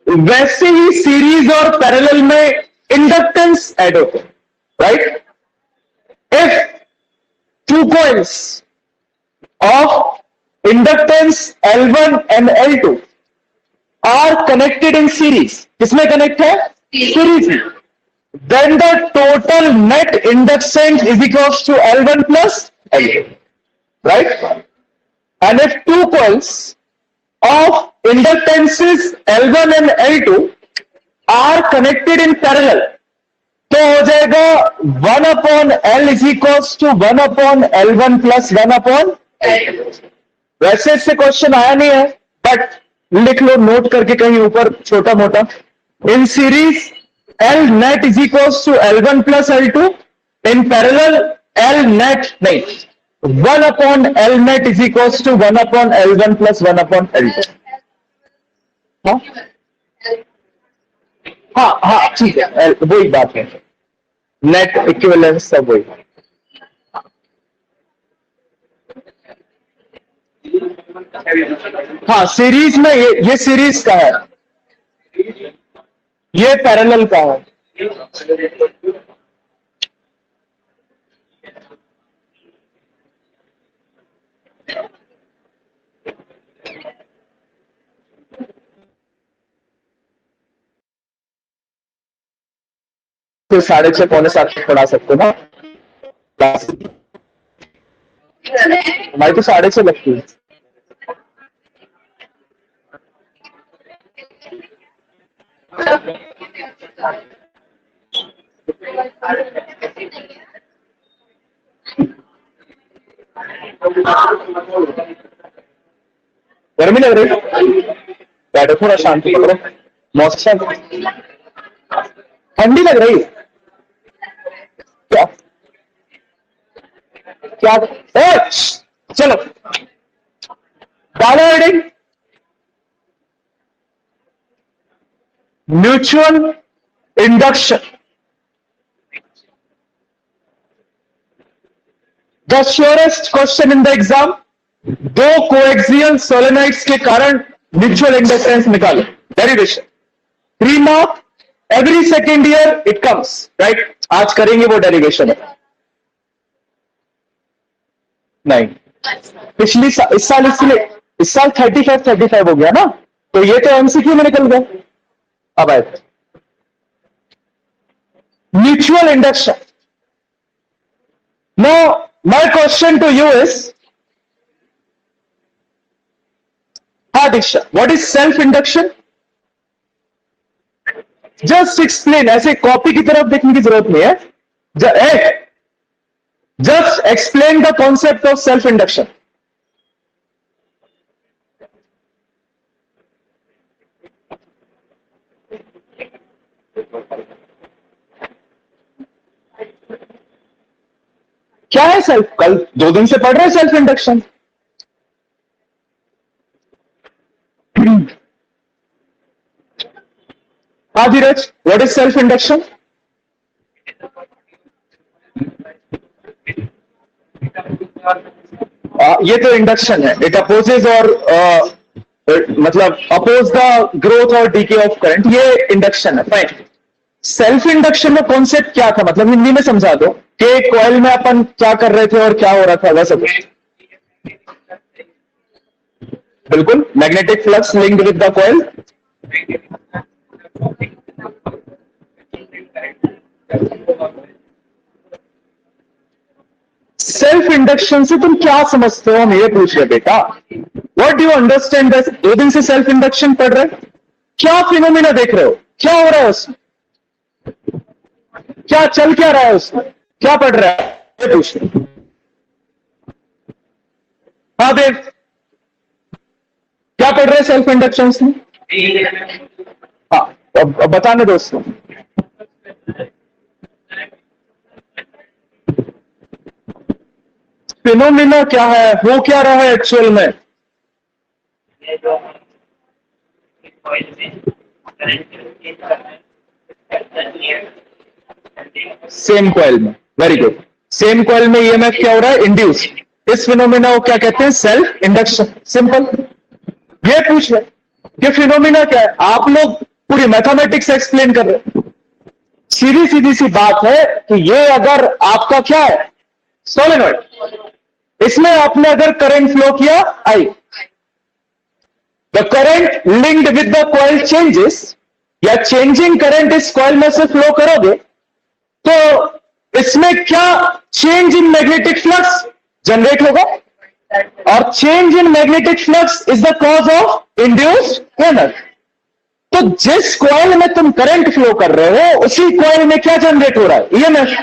वैसे ही सीरीज और पैरेलल में इंडक्टेंस ऐड होते हैं, right? If two coils of inductance L1 and L2 are connected in series. किसमें कनेक्ट है? सीरीज में. Then the total net inductance is equals to L1 plus L2, right? And if two coils of inductances L1 and L2 are connected in parallel, तो हो जाएगा 1/L is equals to 1/L1 plus 1/L2. वैसे इससे question आया नहीं है, but लिख लो note करके कहीं ऊपर छोटा मोटा. In series L net is equals to L1 plus L2. In parallel L net नहीं, 1/L net is equals to 1/L1 plus 1/L2. हाँ ठीक है, वही बात है. नेट इक्विवेलेंस सब वही. हाँ, सीरीज में ये सीरीज का है, ये पैरेलल का है. फिर 6:30 6:45 पढ़ा सकते ना. हमारी तो 6:30 लगती है. गर्मी लग रही है? बैठो थोड़ा शांति पकड़ो. मौसम ठंडी लग रही है क्या? क्या चलो डालो heading. Mutual induction. The surest question in the exam. दो कोएक्सियल सोलेनोइड्स के कारण म्यूचुअल इंडक्टेंस निकालो. Derivation 3 mark. Every second year it comes, right? आज करेंगे वो डेरिवेशन. नहीं, पिछली साल इस साल 35 हो गया ना, तो ये तो एमसीक्यू में निकल गया. अब आए mutual induction. Now my question to you is, हाँ Diksha, what is self induction? Just explain. ऐसे कॉपी की तरफ देखने की जरूरत नहीं है. Just explain the concept of self induction. क्या है सेल्फ? कल 2 दिन से पढ़ रहे हैं सेल्फ इंडक्शन. हाँ धीरज, व्हाट इज सेल्फ इंडक्शन? ये तो इंडक्शन है. इट अपोजेज और मतलब अपोज द ग्रोथ और डीके ऑफ करंट. ये इंडक्शन है. फाइन. सेल्फ इंडक्शन में कॉन्सेप्ट क्या था, मतलब हिंदी में समझा दो कि कॉइल में अपन क्या कर रहे थे और क्या हो रहा था. वैसा कुछ. बिल्कुल. Magnetic flux linked with the coil. Self induction से तुम क्या समझते हो, हम ये पूछ रहे बेटा. What do you understand this? 2 दिन से सेल्फ इंडक्शन पढ़ रहे, क्या फिनोमिना देख रहे हो? क्या हो रहा है उसमें? क्या चल क्या रहा है उसमें? क्या पढ़ रहा है? ये पूछ रहे. हाँ देव, क्या पढ़ रहे हैं सेल्फ इंडक्शन में? हाँ, अब बताने दोस्तों. फिनोमिना क्या है, वो क्या रहा है एक्चुअल में? सेम कॉइल में. Very good. सेम कॉइल में ईएमएफ क्या हो रहा है? इंड्यूस. इस फिनोमिना को क्या कहते हैं? Self induction. सिंपल. ये पूछ रहे कि फिनोमिना क्या है. आप लोग पूरी मैथमेटिक्स एक्सप्लेन कर रहे हैं। सीधी सीधी सी बात है कि ये अगर आपका क्या है, सोलेनॉइड, इसमें आपने अगर करंट फ्लो किया I, the current linked with the coil changes, या चेंजिंग करंट इस कॉइल में से फ्लो करोगे तो इसमें क्या change in magnetic flux generate होगा, और change in magnetic flux is the cause of induced EMF. तो जिस कॉइल में तुम करंट फ्लो कर रहे हो उसी कॉइल में क्या जनरेट हो रहा है, ईएमएफ।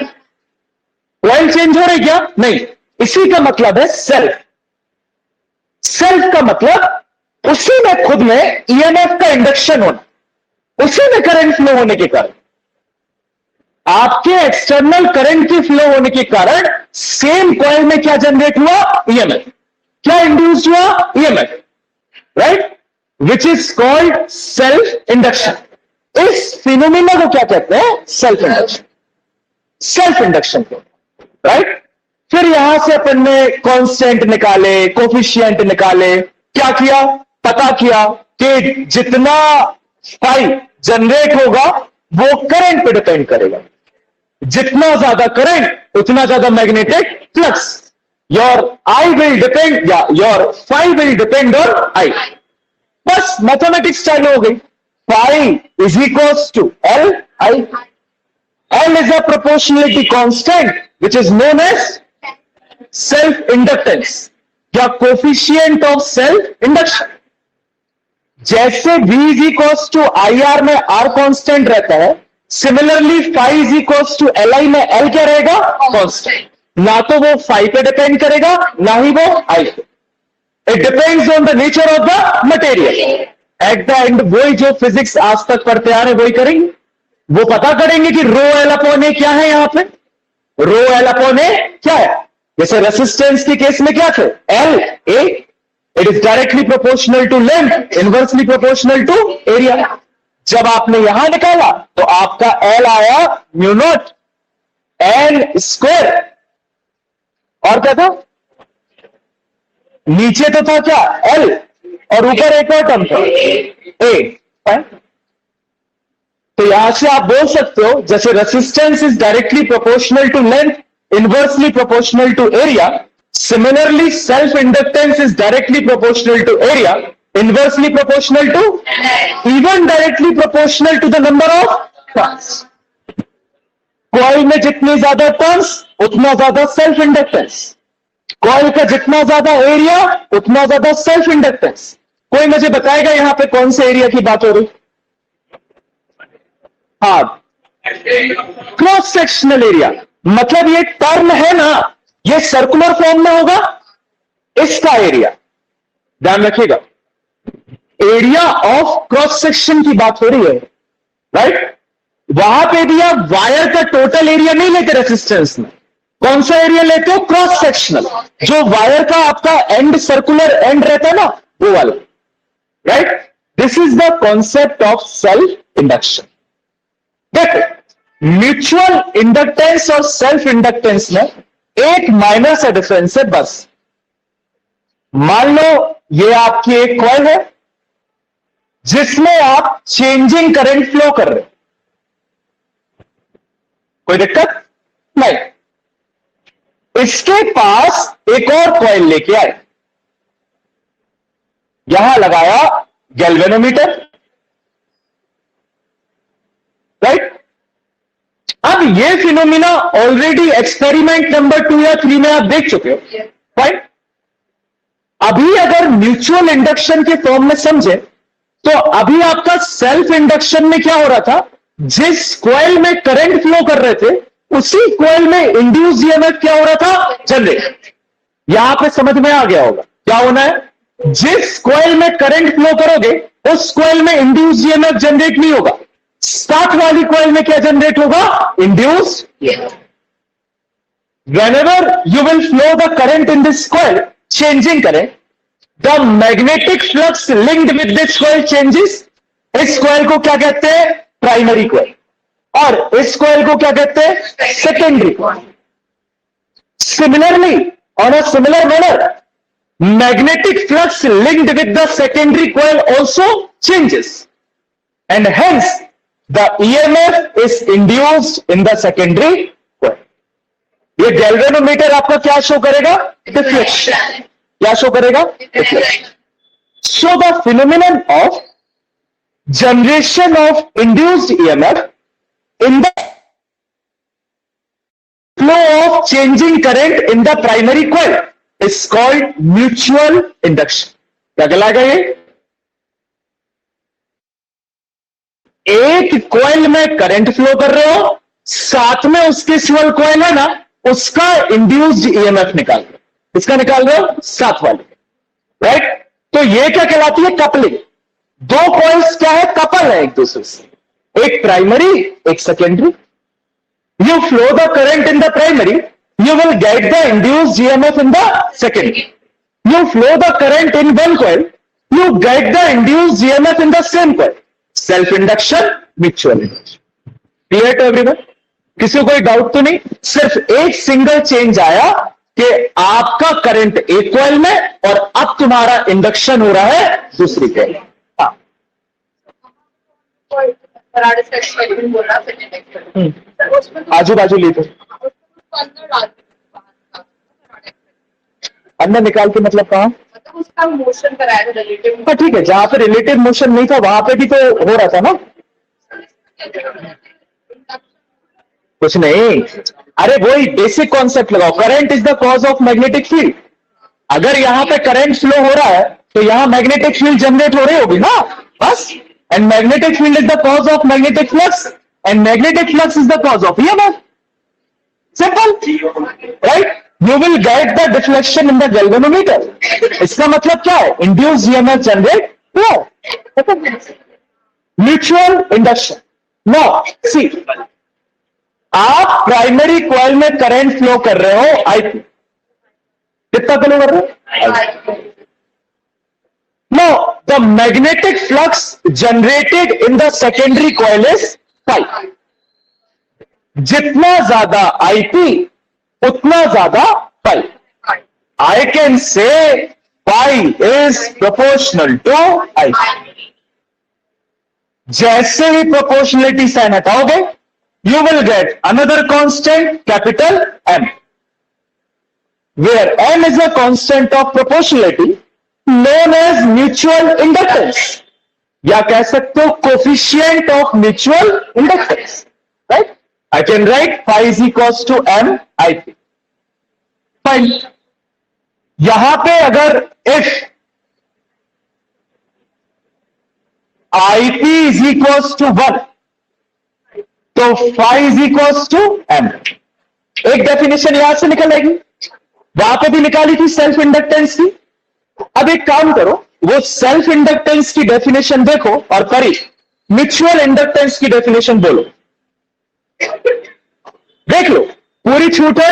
कॉइल चेंज हो रही क्या, नहीं। इसी का मतलब है सेल्फ। सेल्फ का मतलब उसी में खुद में ईएमएफ का इंडक्शन होना, उसी में करंट फ्लो होने के कारण, आपके एक्सटर्नल करंट की फ्लो होने के कारण सेम कॉइल में क्या जनरेट हुआ, ईएमएफ। क्या इंड्यूस हुआ, EMF, right, which is called self induction. इस फिनोमिना को क्या कहते हैं, सेल्फ इंडक्शन। सेल्फ इंडक्शन को, राइट। फिर यहां से अपन ने कांस्टेंट निकाले, कोफिशिएंट निकाले, क्या किया, पता किया कि जितना फाई जनरेट होगा वो करंट पे डिपेंड करेगा, जितना ज्यादा करंट उतना ज्यादा magnetic flux. Your I will depend, या your phi will depend on I. बस मैथमेटिक्स चालू हो गई। Phi is equals to L I. L is a proportionality constant which is known as self inductance या coefficient of self induction. जैसे V is equals to I R में R constant रहता है, similarly phi is equals to L I में L क्या रहेगा, constant. ना तो वो फाई पे डिपेंड करेगा ना ही वो आई पे। It depends on the nature of the material. At the end वही जो फिजिक्स आज तक पढ़ते आ रहे वही करेंगे। वो पता करेंगे कि रो एल अपॉन ए क्या है, यहां पे रो एल अपॉन ए क्या है। जैसे रेसिस्टेंस के केस में क्या थे, L A, it is directly proportional to length, inversely proportional to area. जब आपने यहां निकाला तो आपका एल आया म्यू नॉट एन स्क्वायर, और क्या था, नीचे तो था क्या, एल, और ऊपर एक और टर्म था ए। तो यहां से आप बोल सकते हो जैसे resistance is directly proportional to length, inversely proportional to area, similarly self inductance is directly proportional to area, inversely proportional to, even directly proportional to the number of turns. Coil में जितनी ज्यादा टर्न्स उतना ज्यादा self inductance, coil का जितना ज्यादा area उतना ज्यादा सेल्फ इंडक्टेंस। कोई मुझे बताएगा यहां पे कौन से एरिया की बात हो रही, हाँ, क्रॉस सेक्शनल एरिया। मतलब ये टर्न है ना, ये सर्कुलर फॉर्म में होगा, इसका एरिया, ध्यान रखिएगा, एरिया ऑफ क्रॉस सेक्शन की बात हो रही है, राइट। वहां पे भी आप वायर का टोटल एरिया नहीं लेते रेसिस्टेंस में, कौन सा एरिया लेते हो, क्रॉस सेक्शनल, जो वायर का आपका एंड सर्कुलर एंड रहता है ना, वो वाला, right. This is the concept of self induction. देखो, म्यूचुअल इंडक्टेंस और सेल्फ इंडक्टेंस में एक माइनर सा डिफरेंस है बस। मान लो ये आपकी एक कॉइल है जिसमें आप चेंजिंग करंट फ्लो कर रहे हो, कोई दिक्कत नहीं। इसके पास एक और कॉइल लेके आए, यहां लगाया गैल्वेनोमीटर, राइट। अब ये फिनोमिना ऑलरेडी एक्सपेरिमेंट नंबर 2 या 3 में आप देख चुके हो, राइट। अभी अगर म्यूचुअल इंडक्शन के फॉर्म में समझे तो अभी आपका सेल्फ इंडक्शन में क्या हो रहा था, जिस कॉइल में करंट फ्लो कर रहे थे उसी कॉइल में इंड्यूस ईएमएफ क्या हो रहा था, जनरेट। यहां पे समझ में आ गया होगा क्या होना है, जिस कॉइल में करंट फ्लो करोगे उस कॉइल में इंड्यूस ईएमएफ जनरेट नहीं होगा, स्टार्ट वाली कॉइल में क्या जनरेट होगा, induce EMF. whenever you will flow the current in this coil, changing current, the magnetic flux linked with this coil changes। इस coil को क्या कहते हैं, प्राइमरी coil, और इस coil को क्या कहते हैं, secondary coil। Similarly, on a similar manner, magnetic flux linked with the secondary coil also changes। and hence the EMF is induced in the secondary coil. ये गैल्वेनोमीटर आपका क्या शो करेगा? डिफ्लेक्शन. क्या शो करेगा? Deflection. So the phenomenon of generation of induced EMF in the flow of changing current in the primary coil is called mutual induction. क्या कहलाएगा ये? एक कॉइल में करंट फ्लो कर रहे हो, साथ में उसके सिवल कॉइल है ना, उसका इंड्यूस्ड ईएमएफ निकाल रहे हो. इसका निकाल रहे हो साथ वाले. राइट? तो ये क्या कहलाती है? कपलिंग. दो कॉइल्स क्या है? कपल है एक दूसरे से. एक प्राइमरी, एक secondary. You flow the current in the primary, you will get the induced EMF in the secondary. You flow the current in one coil, you get the induced EMF in the same coil. Self-induction, mutual induction. Clear to everyone? किसी को कोई doubt तो नहीं? सिर्फ एक single change आया कि आपका करंट एक कॉइल में और अब तुम्हारा इंडक्शन हो रहा है दूसरी कॉइल. हाँ. आजू बाजू लेते अंदर निकाल के, मतलब कहा? उसका मोशन कराया था रिलेटिव. हाँ ठीक है, जहां पे रिलेटिव मोशन नहीं था वहां पे भी तो हो रहा था ना. कुछ नहीं, अरे वही बेसिक कॉन्सेप्ट लगाओ. Current is the cause of magnetic field. अगर यहां पे करंट फ्लो हो रहा है तो यहां मैग्नेटिक फील्ड जनरेट हो रही होगी ना, बस. And magnetic field is the cause of magnetic flux and magnetic flux is the cause of EMF. Simple, right? You will get the deflection in the galvanometer. इसका मतलब क्या है? Induced EMF generate हुआ. Mutual induction. Now, see, आप primary coil में current flow कर रहे हो आईपी. कितना फ्लो कर रहे हो? Now, the magnetic flux generated in the secondary coil is phi. जितना ज्यादा आईपी उतना ज्यादा पाई. I can say pi is proportional to I. जैसे ही प्रोपोर्शनलिटी साइन हटाओगे you will get another constant capital M, where M is a constant of proportionality known as mutual inductance, या कह सकते हो coefficient of mutual inductance. Right? I can write phi is equals to m IP. Fine. यहां पे अगर if IP is equals to 1 तो phi is equals to m. एक definition यहां से निकल आएगी, वहां पे भी निकाली थी सेल्फ इंडक्टेंस की. अब एक काम करो, वो सेल्फ इंडक्टेंस की डेफिनेशन देखो और परी म्यूचुअल इंडक्टेंस की डेफिनेशन बोलो. देख लो, पूरी छूट है.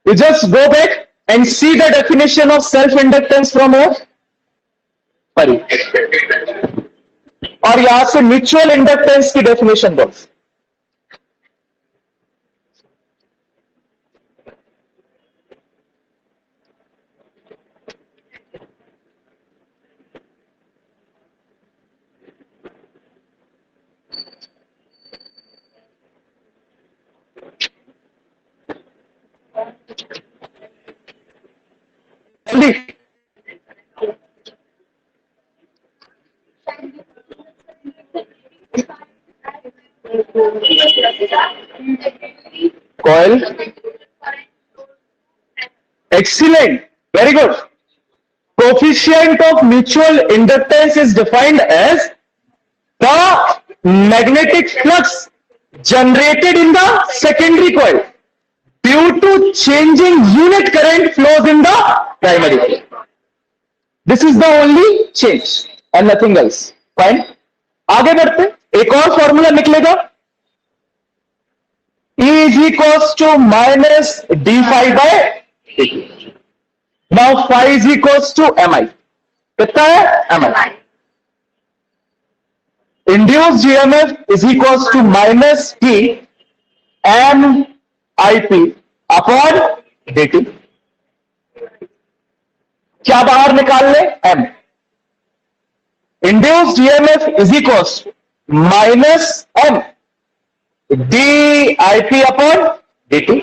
You just go back and see the definition of self inductance from ओर परी, और यहां से म्यूचुअल इंडक्टेंस की डेफिनेशन दो. Coil. Excellent. Very good. Coefficient of mutual inductance is defined as the magnetic flux generated in the secondary coil due to changing unit current flows in the primary coil. This is the only change and nothing else. Fine. आगे बढ़ते, एक और formula निकलेगा. E is equals to minus d phi by dt. Now phi is equals to mi. कितना है? mi. Induced EMF is equals to minus d m ip upon dt. क्या बाहर निकाल ले? m. Induced EMF is equals to minus M D I P upon D T,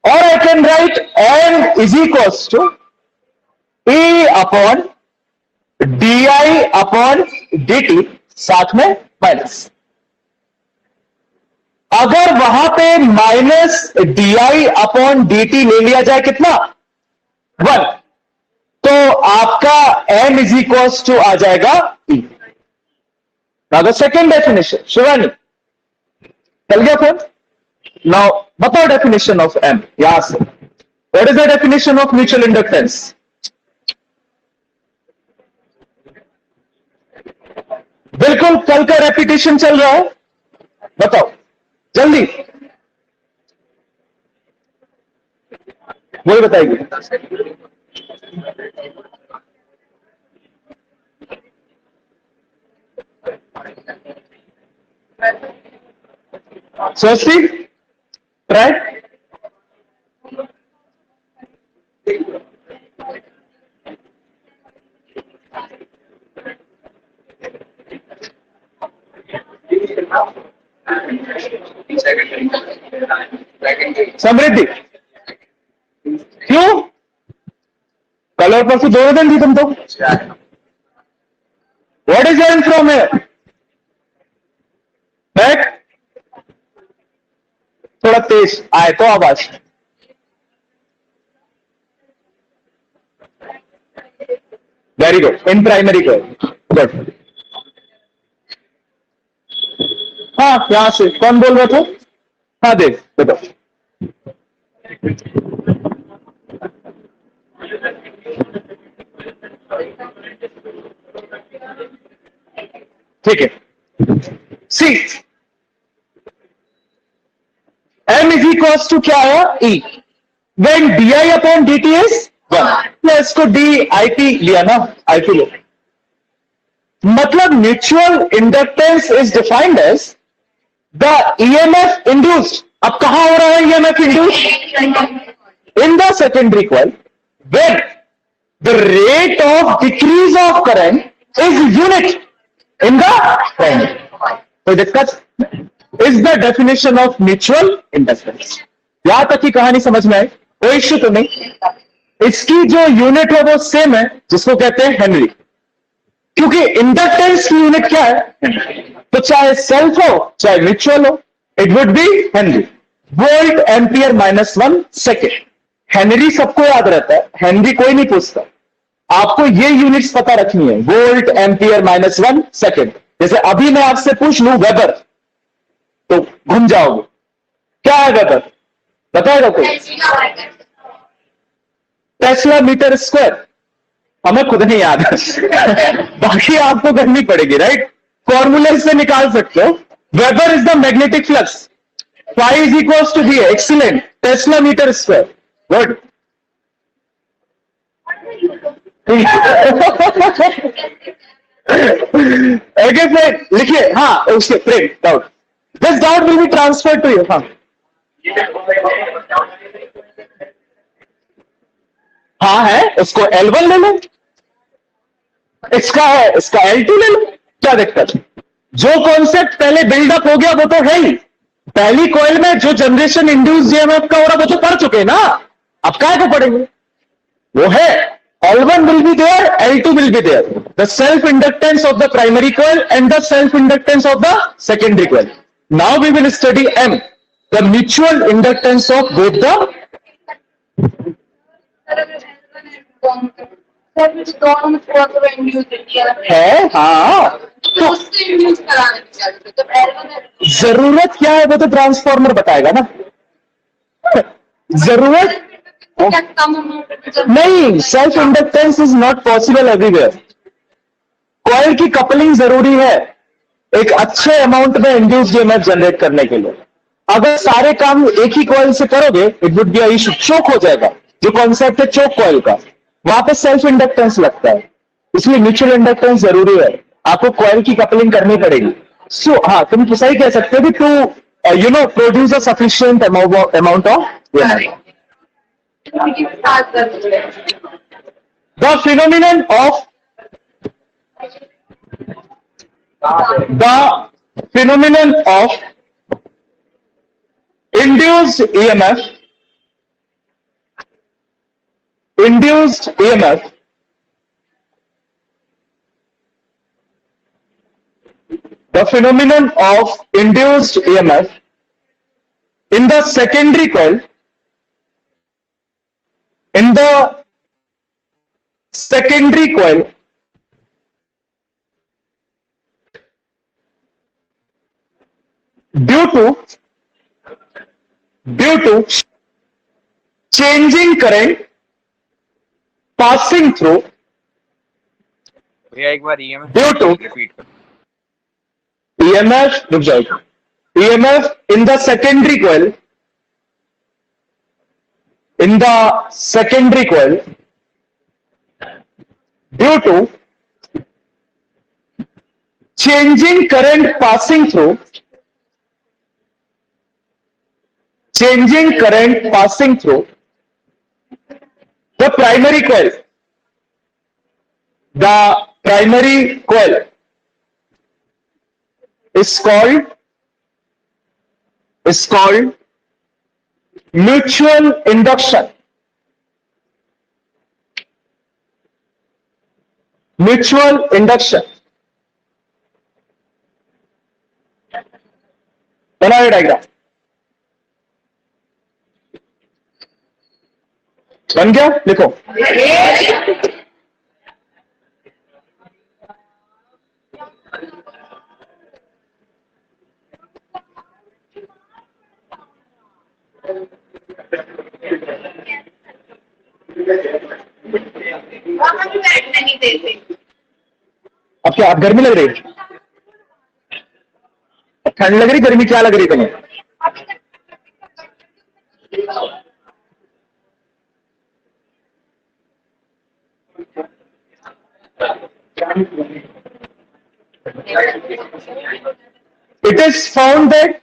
और I can write M is equals to E upon D I upon D T, साथ में minus. अगर वहां पे minus D I upon D T ले लिया जाए कितना, 1, तो आपका m इज इक्वल्स टू आ जाएगा e। Now the second definition, Shivani चल गया फोन। नाउ बताओ डेफिनेशन ऑफ m यहां से। What is the definition of mutual inductance? बिल्कुल कल का रेपिटेशन चल रहा है, बताओ जल्दी, वही बताएगी। सोचती ट्राई, समृद्धि क्यों? कल और परसों दोनों दिन थी तुम तो। व्हाट इज एम फ्रॉम है बैक, थोड़ा तेज आए तो आवाज। वेरी गुड, इन प्राइमरी को गुड। हाँ यहां से कौन बोल रहा था? हाँ देव बताओ। ठीक है, see m is equals to क्या आया, e when D I upon D T is 1, plus को डी आई टी लिया ना, आई टी लो, मतलब mutual inductance is defined as the EMF induced. अब कहां हो रहा है EMF induced? In the secondary coil when the rate of decrease of current is unit in the primary. So discuss is the definition of mutual inductance. यहां तक की कहानी समझ में आई, कोई इश्यू तो नहीं। इसकी जो यूनिट है वो सेम है, जिसको कहते हैं हेनरी, क्योंकि इंडक्टेंस की यूनिट क्या है? तो चाहे सेल्फ हो चाहे म्यूचुअल हो, it would be Henry. Volt ampere -1 second, Henry सबको याद रहता है, हेनरी कोई नहीं पूछता। आपको ये यूनिट्स पता रखनी है, वोल्ट एम्पियर -1 सेकेंड। जैसे अभी मैं आपसे पूछ लूं वेबर, तो घूम जाओगे, क्या है वेबर बताएगा कोई? टेस्ला मीटर स्क्वायर, हमें खुद नहीं याद है बाकी आपको करनी पड़ेगी, राइट? फॉर्मूले से निकाल सकते हो। Weber is the magnetic flux, phi is equals to V, excellent, tesla metre square, good. Okay friend, लिखिए। हाँ उसके friend doubt, this doubt will be transfer to you. हाँ हाँ है, उसको L1 ले लो, इसका है, इसका L2 ले लो, क्या दिक्कत? जो कॉन्सेप्ट पहले बिल्डअप हो गया वो तो है ही। पहली कॉइल में जो जनरेशन इंड्यूस ईएमएफ का हो रहा वो तो पढ़ चुके ना, अब क्या को पढ़ेंगे? वो है L1 will be there, L2 will be there. The self-inductance of the primary coil and the self-inductance of the secondary coil. Now we will study M, the mutual inductance of both the है। हाँ तो जरूरत क्या है वो तो transformer बताएगा ना। जरूरत नहीं, self inductance is not possible everywhere. Coil की कपलिंग जरूरी है एक अच्छे अमाउंट में इंड्यूस्ड ईएमएफ जनरेट करने के लिए। अगर सारे काम एक ही कॉइल से करोगे इट वुड बी इशू, चोक हो जाएगा। जो कॉन्सेप्ट है चोक कॉइल का, वहां पे सेल्फ इंडक्टेंस लगता है, इसलिए म्यूचुअल इंडक्टेंस जरूरी है। आपको कॉइल की कपलिंग करनी पड़ेगी। सो हाँ, तुम सही कह सकते हो कि to you know produce a sufficient amount of the phenomenon of the phenomenon of induced EMF the phenomenon of induced EMF in the secondary coil due to changing current passing through भैया एक बार EMF Due to- repeat कर EMF रुक जाओ EMF in the secondary coil due to changing current passing through the primary coil. The primary coil is called mutual induction. बनाओ diagram बन गया लिखो वहाँ भी बैठने नहीं देते अब क्या आप गर्मी लग रही है ठंड लग रही गर्मी क्या लग रही तुम्हें It is found that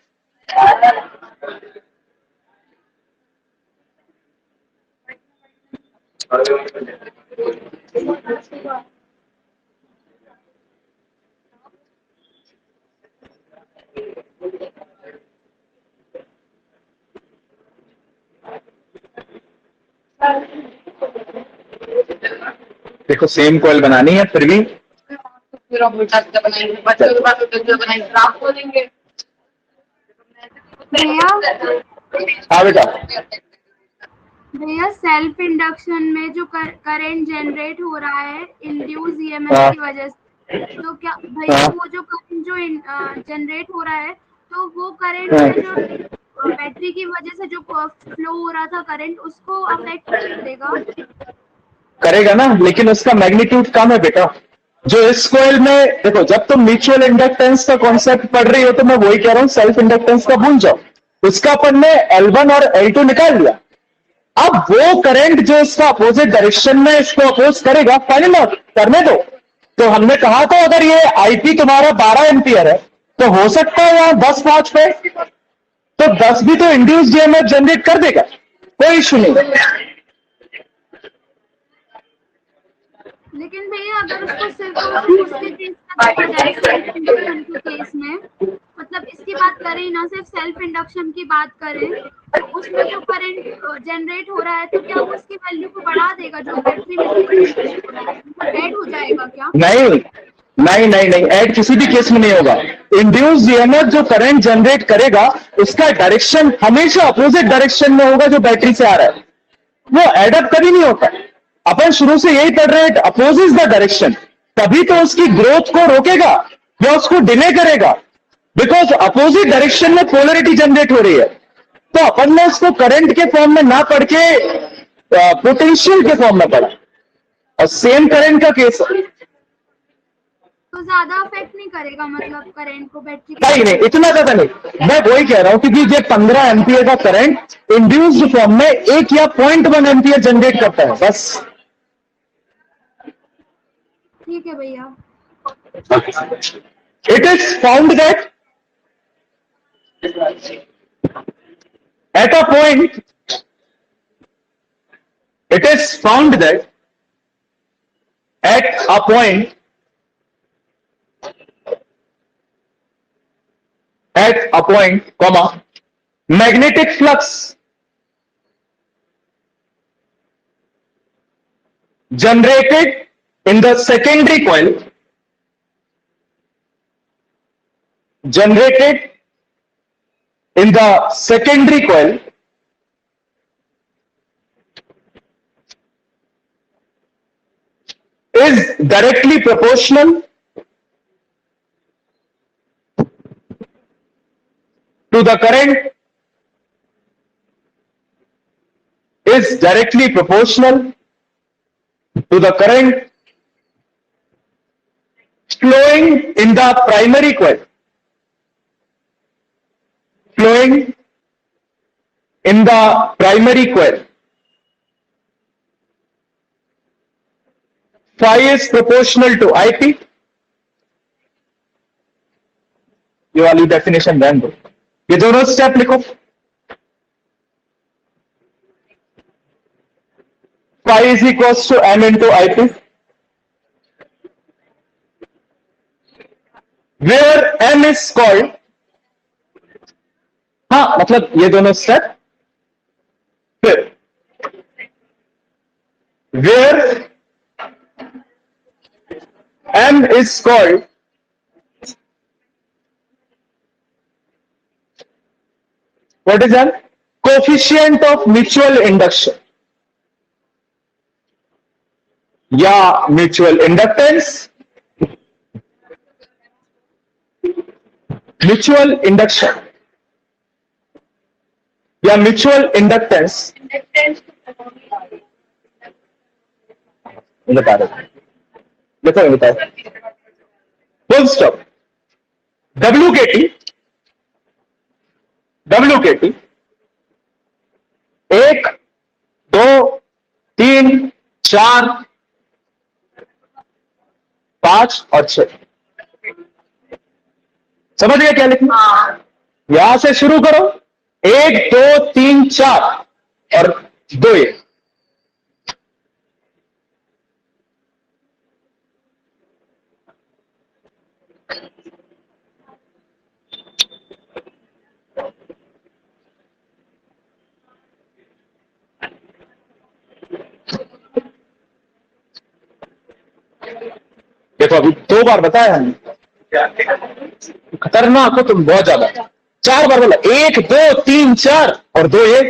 देखो सेम कॉइल बनानी है फिर भी फिर हम उल्टा सीधा बनाएंगे बच्चों के पास उल्टा सीधा बनाएंगे फिर आप बोलेंगे भैया हाँ बेटा भैया सेल्फ इंडक्शन में जो करंट जनरेट हो रहा है इंड्यूस ईएमएफ हाँ। की वजह से तो क्या भैया हाँ। वो जो करंट जो जनरेट हो रहा है तो वो करंट हाँ। में जो बैटरी की वजह से जो फ्लो हो रहा था करंट उसको अफेक्ट करेगा करेगा ना लेकिन उसका मैग्नीट्यूड कम है बेटा जो इस कॉइल में देखो जब तुम म्यूचुअल इंडक्टेंस का कॉन्सेप्ट पढ़ रही हो तो मैं वही कह रहा हूं सेल्फ इंडक्टेंस का भूल जाओ उसका अपन ने L1 और L2 निकाल लिया अब वो करंट जो इसका अपोजिट डायरेक्शन में इसको अपोज करेगा फाइनल करने दो तो हमने कहा था अगर ये आईपी तुम्हारा 12 एम्पियर है तो हो सकता है यहां 10 5 पे तो 10 भी तो इंड्यूस्ड ईएमएफ जनरेट कर देगा कोई इशू नहीं लेकिन भैया अगर उसको सिर्फ उसके केस में देखा जाए सेल्फ इंडक्शन के केस में मतलब इसकी बात करें ना सिर्फ सेल्फ इंडक्शन की बात करें तो उसमें जो करंट जनरेट हो रहा है तो क्या वो उसकी वैल्यू को बढ़ा देगा जो बैटरी में ऐड हो जाएगा क्या नहीं ऐड किसी भी केस में नहीं होगा इंड्यूस्ड ईएमएफ जो करंट जनरेट करेगा उसका डायरेक्शन हमेशा अपोजिट डायरेक्शन में होगा जो बैटरी से आ रहा है वो एडअप कभी नहीं होता अपन शुरू से यही पढ़ रहे हैं अपोजिट द डायरेक्शन तभी तो उसकी ग्रोथ को रोकेगा या उसको डिले करेगा बिकॉज अपोजिट डायरेक्शन में पोलरिटी जनरेट हो रही है तो अपन ने उसको करंट के फॉर्म में ना पढ़ के पोटेंशियल के फॉर्म में पढ़ा और सेम करंट का केस है तो ज्यादा अफेक्ट नहीं करेगा मतलब करंट को बैटरी नहीं इतना ज्यादा नहीं मैं वही कह रहा हूं क्योंकि ये 15 एम्पियर का करंट इंड्यूस्ड फॉर्म में 1 या 0.1 एम्पियर जनरेट करता है बस ठीक है भैया it is found that at a point it is found that at a point at a point, comma, magnetic flux generated in the secondary coil is directly proportional to the current flowing in the primary coil phi is proportional to IP. ये वाली definition ध्यान दो, ये दोनों step लिखो. Phi is equals to M into IP, where M is called, हाँ मतलब ये दोनों स्टेप, फिर where M is called what is M? Coefficient of mutual induction या म्यूचुअल इंडक्टेंस, म्यूचुअल इंडक्शन या म्यूचुअल इंडक्टेंस बता दो, बताओ फुल स्टॉप. WKT 1 2 3 4 5 और 6. समझ गया क्या लिखना? यहां से शुरू करो, 1 2 3 4 और 2 1. देखो अभी 2 बार बताया हमने, खतरनाक हो तुम बहुत ज्यादा. 4 बार बोला, 1 2 3 4 और 2 1.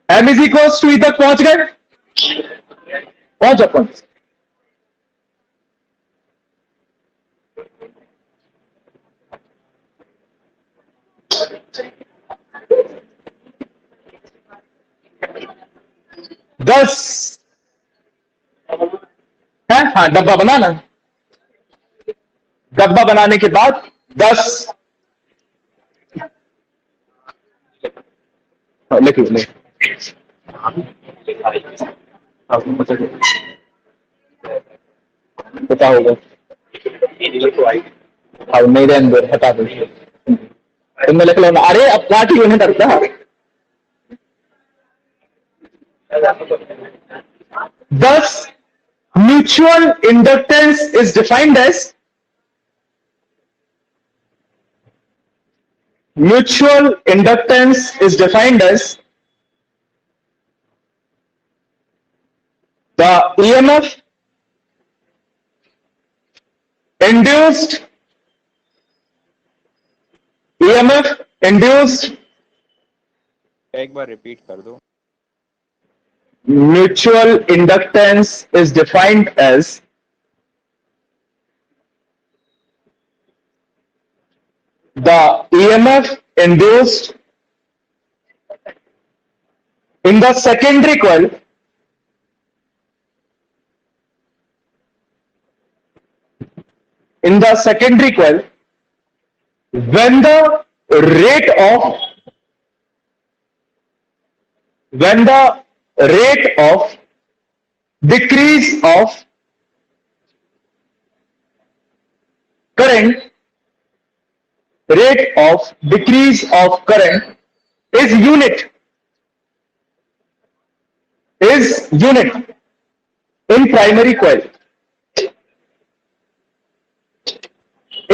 M इज इक्वल्स टू तक पहुंच गए, पहुंच अपन. दस है, हाँ डब्बा बनाना, डब्बा बनाने के बाद 10 लिख लो. पता होगा, अब मेरे अंदर हटा दो, तुमने लिख लो ना. अरे अब काट क्यों नहीं करता? Thus, mutual inductance is defined as the EMF induced एक बार रिपीट कर दो. mutual inductance is defined as the EMF induced in the secondary coil when the rate of decrease of current rate of decrease of current is unit in primary coil.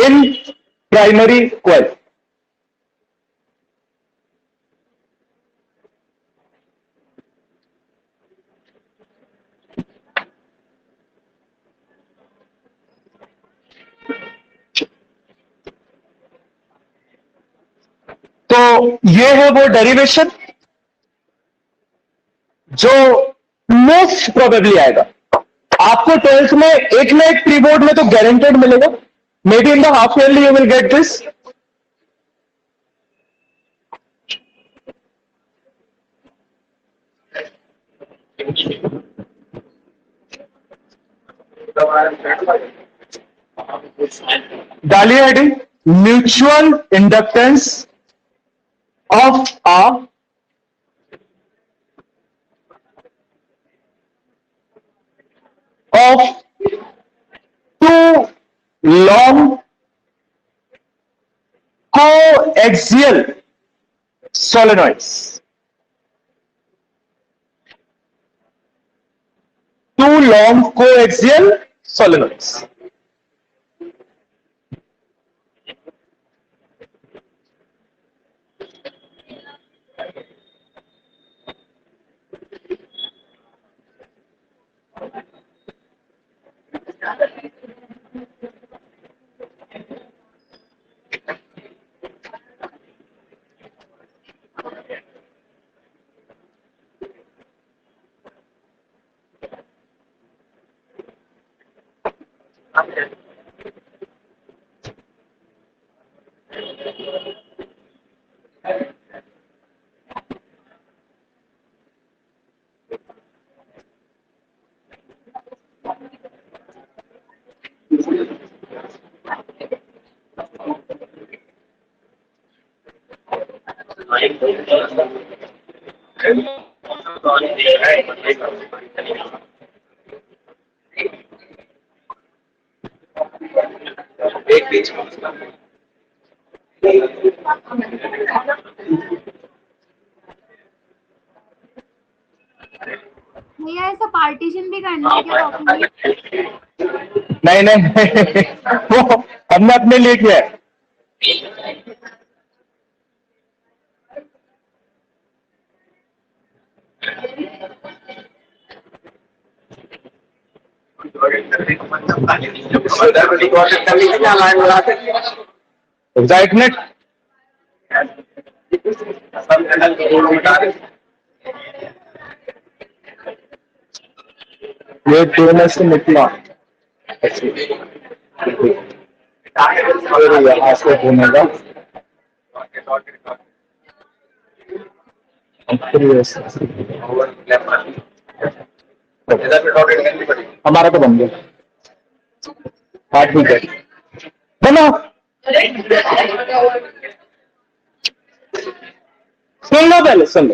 In primary coil. तो ये है वो derivation जो most probably आएगा आपको 12th में, एक ना एक प्री बोर्ड में तो गारंटेड मिलेगा. May be in the half yearly you will get this. डालिए heading mutual inductance of two long coaxial solenoids. Two long coaxial solenoids. भैया ऐसा पार्टीशन भी करना है क्या डॉक्यूमेंट? नहीं वो हमने अपने लिए किया है. एग्जैक्टनेट ये दोनों से निकला यहाँ से घूमेगा हमारा तो बन गया. हाँ ठीक है बना. सुन लो पहले, सुन लो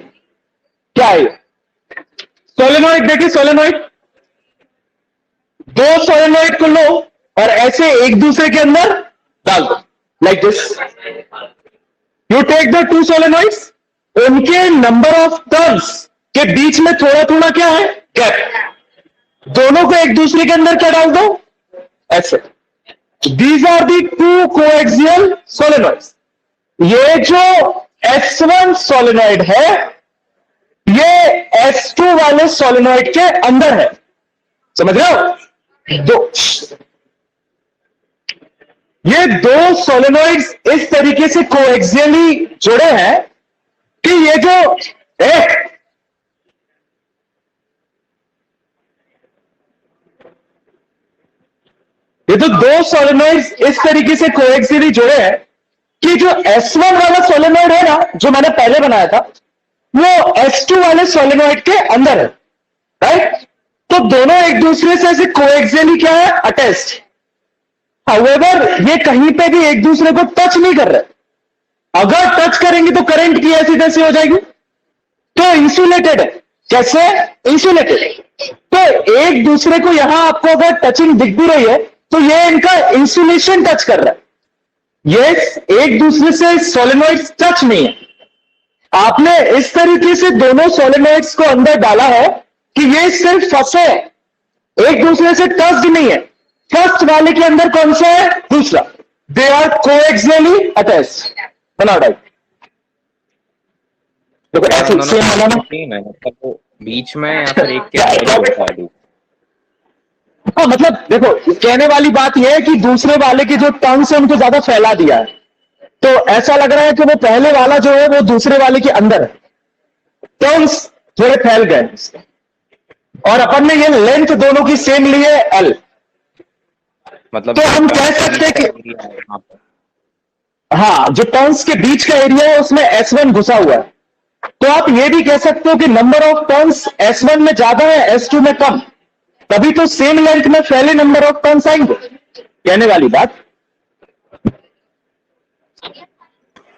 क्या है. सोलेनॉइड देखिए, सोलेनॉइड दो सोलेनॉइड को लो और ऐसे एक दूसरे के अंदर डाल दो like this. You take the two solenoids, उनके नंबर ऑफ टर्न्स के बीच में थोड़ा थोड़ा क्या है गैप. दोनों को एक दूसरे के अंदर क्या डाल दो ऐसे. These are the two coaxial solenoids. ये जो S1 सोलेनॉइड है ये S2 वाले सोलेनॉइड के अंदर है. समझ रहे हो? ये दो सोलेनॉइड्स इस तरीके से कोएक्सियली जुड़े हैं कि ये जो ये तो दो सोलेनॉइड्स इस तरीके से कोएक्सियली जुड़े हैं कि जो S1 वाला सोलेनॉइड है ना, जो मैंने पहले बनाया था, वो S2 वाले सोलेनॉइड के अंदर है. राइट? तो दोनों एक दूसरे से ऐसे कोएक्सियली क्या है अटैच्ड. हाउएवर ये कहीं पे भी एक दूसरे को टच नहीं कर रहे. अगर टच करेंगे तो करंट की ऐसी तैसी हो जाएगी. तो इंसुलेटेड है. कैसे? इंसुलेटेड. तो एक दूसरे को यहां आपको अगर टचिंग दिख भी रही है तो ये इनका इंसुलेशन टच कर रहा है. ये एक दूसरे से सोलेनॉइड्स टच नहीं है। आपने इस तरीके से दोनों सोलेनॉइड्स को अंदर डाला है कि ये सिर्फ फंसे हैं, एक दूसरे से टच नहीं है। फर्स्ट वाले के अंदर कौन सा है? दूसरा। They are coaxially attached. बनाओ डाइट। देखो ऐसे दोनों सेम बनाना। तीन है, मतलब वो बीच में या फिर एक के अंदर होता है? हाँ मतलब देखो, कहने वाली बात यह है कि दूसरे वाले के जो टर्म्स है उनको ज्यादा फैला दिया है, तो ऐसा लग रहा है कि वो पहले वाला जो है वो दूसरे वाले के अंदर है, टर्म्स थोड़े फैल गए और अपन ने ये लेंथ दोनों की सेम ली है एल। मतलब तो हम कह सकते हैं कि यहाँ पे हाँ, जो टर्न्स के बीच का एरिया है उसमें S1 घुसा हुआ है। तो आप ये भी कह सकते हो कि नंबर ऑफ टर्न्स S1 में ज्यादा है, S2 में कम, तभी तो सेम लेंथ में पहले नंबर ऑफ टर्न्स आएंगे। कहने वाली बात।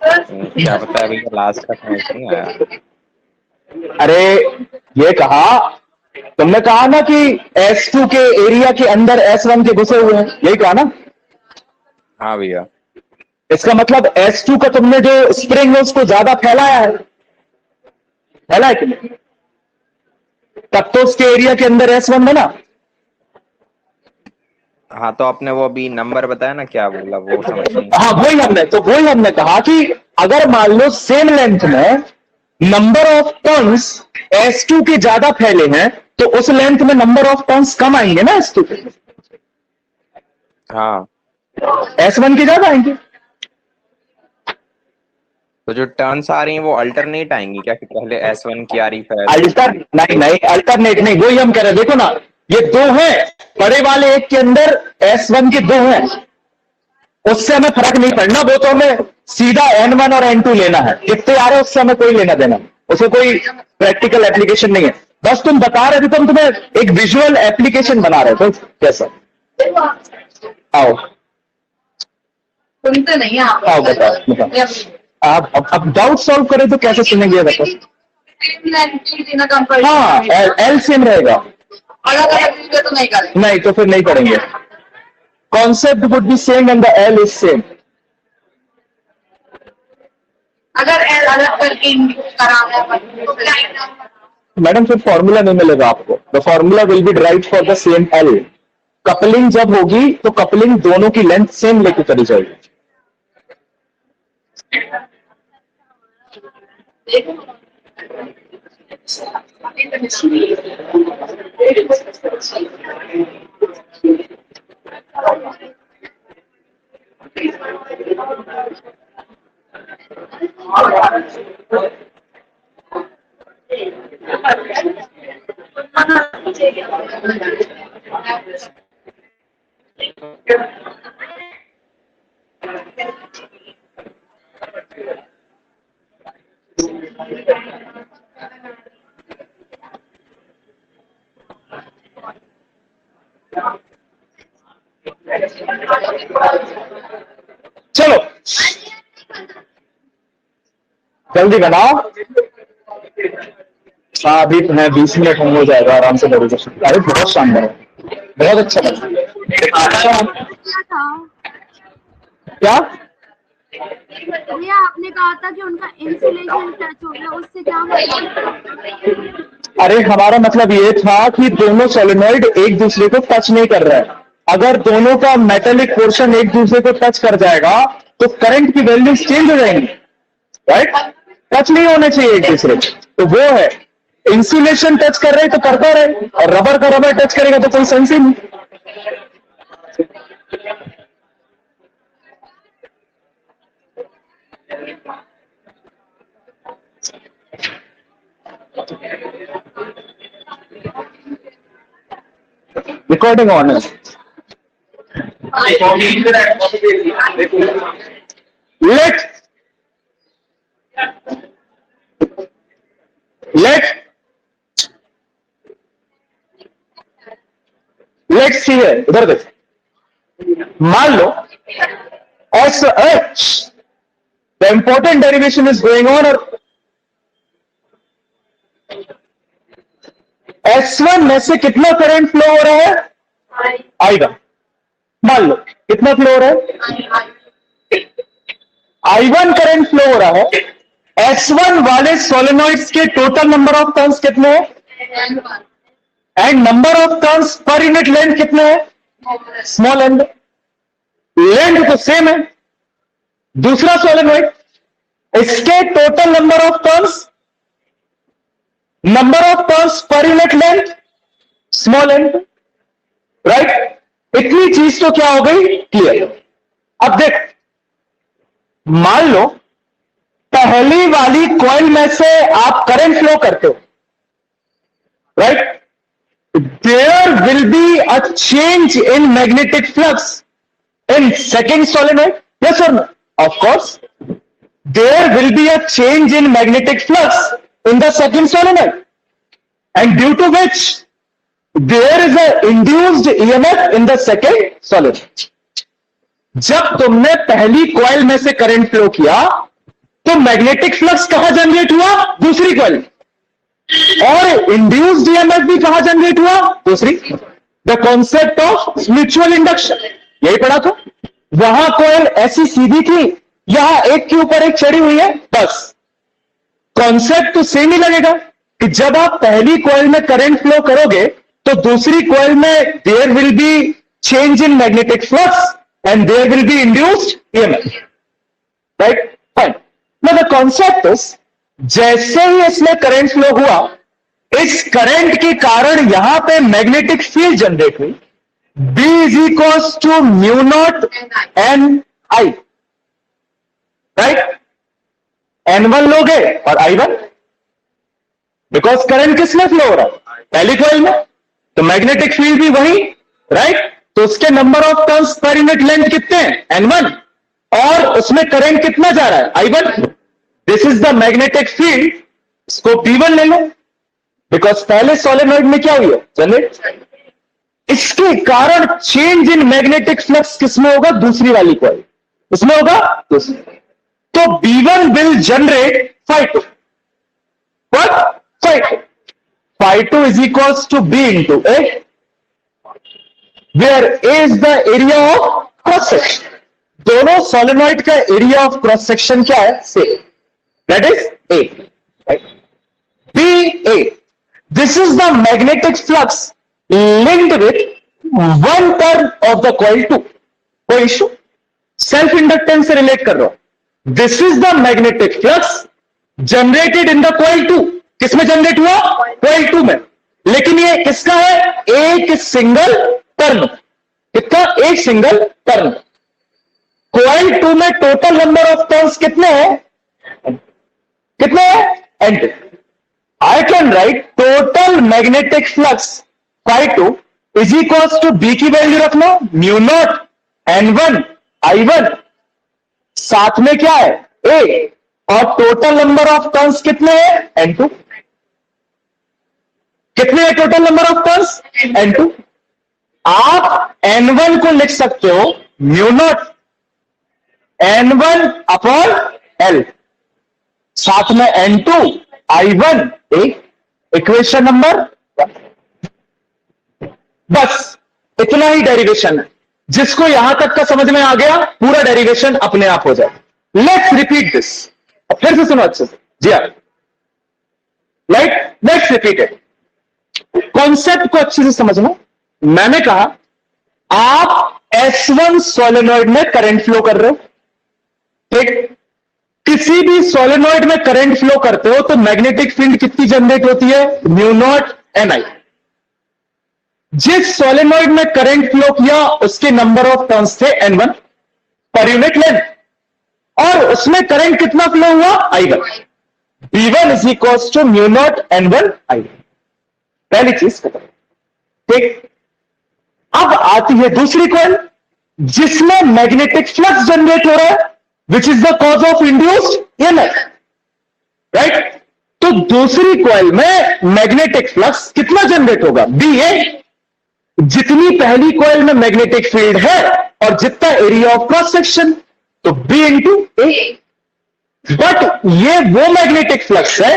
क्या पता है, अभी लास्ट का समझ नहीं आया। अरे ये कहा, तुमने कहा ना कि S2 के एरिया के अंदर S1 के घुसे हुए हैं, यही कहा ना? हाँ भैया, इसका मतलब S2 का तुमने जो स्प्रिंग है उसको ज्यादा फैलाया है, फैला है कि नहीं? तब तो उसके एरिया के अंदर S1 बना। हाँ तो आपने वो अभी नंबर बताया ना, क्या बोला वो समझ नहीं। हाँ वही हमने कहा कि अगर मान लो सेम लेंथ में नंबर ऑफ टर्न्स S2 के ज्यादा फैले हैं तो उस लेंथ में नंबर ऑफ टर्न्स कम आएंगे ना S2 के, हाँ S1 के ज्यादा आएंगे। तो जो टर्न्स आ रही हैं वो अल्टरनेट आएंगी क्या, कि पहले S1 की आ रही फिर नहीं अल्टरनेट नहीं, वही हम कह रहे हैं। देखो ना, ये दो हैं, बड़े वाले एक के अंदर S1 के दो हैं, उससे हमें फर्क नहीं पड़ना, वो तो हमें सीधा N1 और N2 लेना है, कितने आ रहे हैं उससे हमें कोई लेना देना, उसे कोई प्रैक्टिकल एप्लीकेशन नहीं है। बस तुम बता रहे थे, तो हम तुम्हें एक विजुअल एप्लीकेशन बना रहे थे। कैसा? आओ सुनते नहीं हैं आप। आओ बताओ। आप अब डाउट सॉल्व करें तो कैसे सुनेंगे बताओ? हाँ एल सेम रहेगा, अलग अलग तो नहीं करें। नहीं तो फिर नहीं करेंगे। Concept would be same and the L is same. अगर एल अलग करके कराना है मैडम फिर फॉर्मूला नहीं मिलेगा आपको। The formula will be drive for the same L. Coupling जब होगी तो कपलिंग दोनों की लेंथ सेम लेके करी जाएगी। चलो जल्दी बनाओ। हाँ अभी है 20 मिनट हम हो जाएगा आराम से। अरे बहुत शानदार, बहुत अच्छा लगा। क्या था क्या? भैया, आपने कहा था कि उनका इंसुलेशन टच हो गया, उससे क्या मतलब? अरे हमारा मतलब ये था कि दोनों सोलेनॉइड एक दूसरे को टच नहीं कर रहे हैं। अगर दोनों का मेटेलिक पोर्शन एक दूसरे को टच कर जाएगा तो करंट की वैल्यूज चेंज हो जाएंगी, राइट? टच नहीं होने चाहिए एक दूसरे को, तो वो है इंसुलेशन। टच कर रहे तो करता रहे, और रबर का रबर टच करेगा तो कोई सेंस ही नहीं। Recording on it. Let's see here. उधर देख। मान लो SH, the important derivation is going on, और S1 में से कितना करंट फ्लो हो रहा है? आएगा। मान लो कितना फ्लो हो रहा है? I1 करंट फ्लो हो रहा है, S1 वाले सोलेनॉइड्स के टोटल नंबर ऑफ टर्न्स कितने हैं and number of turns per unit length कितने हैं, स्मॉल एन। लेंथ तो सेम है। दूसरा सोलेनॉइड, इसके total number of turns per unit length small N, right. इतनी चीज तो क्या हो गई, क्लियर। अब देख, मान लो पहली वाली कॉइल में से आप करंट फ्लो करते हो, right. There will be a change in magnetic flux in second solenoid, yes or no, of course there will be a change in magnetic flux in the second solenoid, and due to which there is a induced EMF in the second solenoid. जब तुमने पहली coil में से current flow किया तो magnetic flux कहां generate हुआ, दूसरी कॉइल, और इंड्यूस्ड ईएमएफ भी कहां जनरेट हुआ, दूसरी। The concept of mutual induction, यही पढ़ा था। वहां कॉइल ऐसी सीधी थी, यहां एक के ऊपर एक चढ़ी हुई है, बस कॉन्सेप्ट तो सेम ही लगेगा कि जब आप पहली कॉइल में करंट फ्लो करोगे तो दूसरी कॉइल में there will be change in magnetic flux and there will be induced EMF, right, fine. Now the concept is, जैसे ही इसमें करंट फ्लो हुआ, इस करंट के कारण यहां पे मैग्नेटिक फील्ड जनरेट हुई, B is equals to mu naught N I, right. N1 लोगे और I1, बिकॉज करंट किसमें फ्लो हो रहा है, पहली कॉइल में, तो मैग्नेटिक फील्ड भी वही, राइट। तो उसके number of turns per unit length कितने हैं, N1, और उसमें करंट कितना जा रहा है, I1। This is the magnetic field, इसको P1 ले लो, बिकॉज पहले सोलेनॉइड में क्या हुई है, जनरेट। इसके कारण चेंज इन मैग्नेटिक फ्लक्स किसमें होगा, दूसरी वाली कॉइल, इसमें होगा दूसरी। तो B1 will generate phi2. What? Phi2. Phi2 is equals to B into A, where A is the area of cross section. दोनों सोलेनॉइड का एरिया ऑफ क्रॉस सेक्शन क्या है, same, that is A, right? BA. This is the magnetic flux linked with one turn of the coil 2. कोई issue, self inductance से relate कर रहा हूं। This is the magnetic flux generated in the coil 2. किसमें generate हुआ, coil 2 में, लेकिन ये किसका है, एक सिंगल टर्न, कितना, एक सिंगल टर्न। coil 2 में टोटल नंबर ऑफ टर्न्स कितने हैं, कितने हैं, N2। I can write total magnetic flux phi2 is equals to B की वैल्यू रखना, म्यू नॉट N1 I1, साथ में क्या है, A, और टोटल नंबर ऑफ टर्न्स कितने हैं, N2। कितने हैं total number of turns, N2। आप N1 को लिख सकते हो mu naught N1 upon L, साथ में N2 I1 A, equation number 1। बस इतना ही डेरिवेशन है, जिसको यहां तक का समझ में आ गया, पूरा डेरिवेशन अपने आप हो जाए। लेट्स रिपीट दिस, फिर से सुनो अच्छे से, जी हाँ, right, let's repeat it. Concept को अच्छे से समझना। मैंने कहा आप S1 सोलेनॉइड में करंट फ्लो कर रहे हो, ठीक। किसी भी सोलेनॉइड में करंट फ्लो करते हो तो मैग्नेटिक फील्ड कितनी जनरेट होती है, म्यू नॉट एन आई। जिस सोलेनॉइड में करंट फ्लो किया उसके नंबर ऑफ टर्न्स थे N1 पर यूनिट लेंथ, और उसमें करंट कितना फ्लो हुआ, I1। B1 is equals to mu naught N1 I1। पहली चीज खत्म, ठीक। अब आती है दूसरी कॉइल जिसमें मैग्नेटिक फ्लक्स जनरेट हो रहा है, which is the cause of induced EMF, right. तो दूसरी कॉइल में मैग्नेटिक फ्लक्स कितना जनरेट होगा, BA। जितनी पहली कॉइल में मैग्नेटिक फील्ड है और जितना एरिया ऑफ क्रॉस सेक्शन, तो B इंटू ए। बट ये वो मैग्नेटिक फ्लक्स है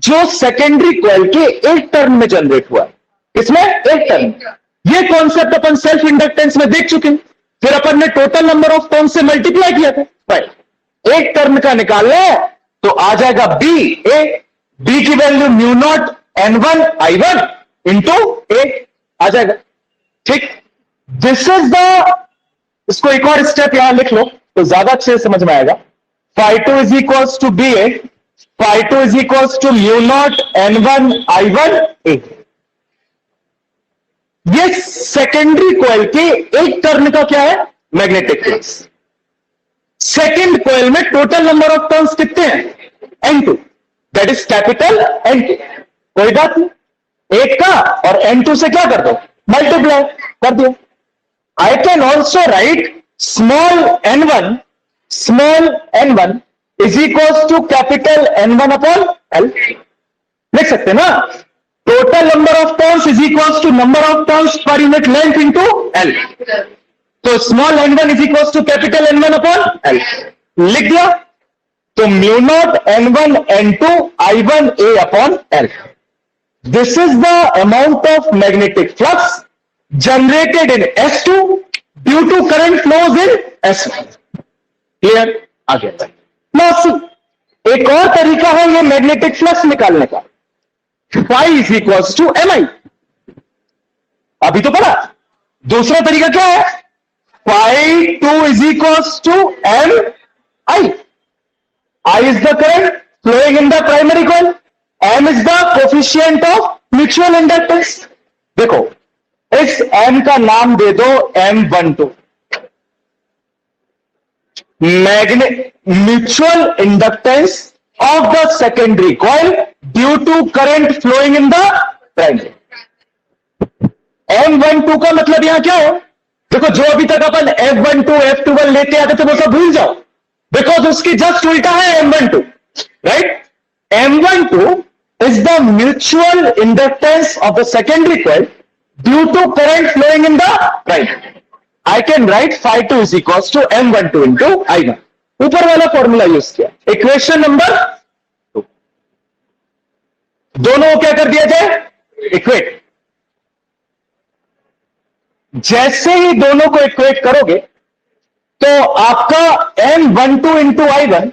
जो सेकेंडरी कॉइल के एक टर्न में जनरेट हुआ है, इसमें एक टर्न। ये कॉन्सेप्ट अपन सेल्फ इंडक्टेंस में देख चुके हैं, फिर अपन ने टोटल नंबर ऑफ टर्न से मल्टीप्लाई किया था, राइट। एक टर्म का निकालना है तो आ जाएगा बी ए, बी की value mu naught N1 I1 into A आ जाएगा। ठीक, दिस इज द, इसको एक और स्टेप यहां लिख लो तो ज्यादा अच्छे से समझ में आएगा। phi2 is equals to B A, phi2 is equals to mu naught N1 I1 A. ये सेकेंडरी कॉइल के एक टर्न का क्या है, मैग्नेटिक फ्लक्स। सेकेंड कॉइल में टोटल नंबर ऑफ टर्न्स कितने हैं, N2, that is capital N2। कोई बात नहीं, एक का और N2 से क्या कर दो, मल्टीप्लाई कर दिया। I can also write small n1 is equals to capital N1 upon L, लिख सकते ना। Total number of turns is equals to number of turns per unit length into L। तो small n1 is equals to capital N1 upon L लिख दिया। तो mu naught N1 N2 I1 A upon L, this is the amount of magnetic flux generated in S2 due to current flows in S1। Clear, आ गया। Now एक और तरीका है ये magnetic flux निकालने का, phi is equals to mi। अभी तो पढ़ा। दूसरा तरीका क्या है, phi2 is equals to mi। I is the current flowing in the primary coil, m is the coefficient of mutual inductance। देखो इस m का नाम दे दो M12, mutual inductance of the secondary coil due to current flowing in the primary। M12 का मतलब यहां क्या है, देखो जो अभी तक अपन F12 F21 लेते आते थे वो सब भूल जाओ, बिकॉज उसकी जस्ट उल्टा है M12, right. M12 is the mutual inductance of the secondary coil due to current flowing in the primary। I can write phi2 is equals to M12 into I1। ऊपर वाला फॉर्मूला यूज किया, equation number 2। दोनों को क्या कर दिया जाए, equate. जैसे ही दोनों को इक्वेट करोगे तो आपका M12 into I1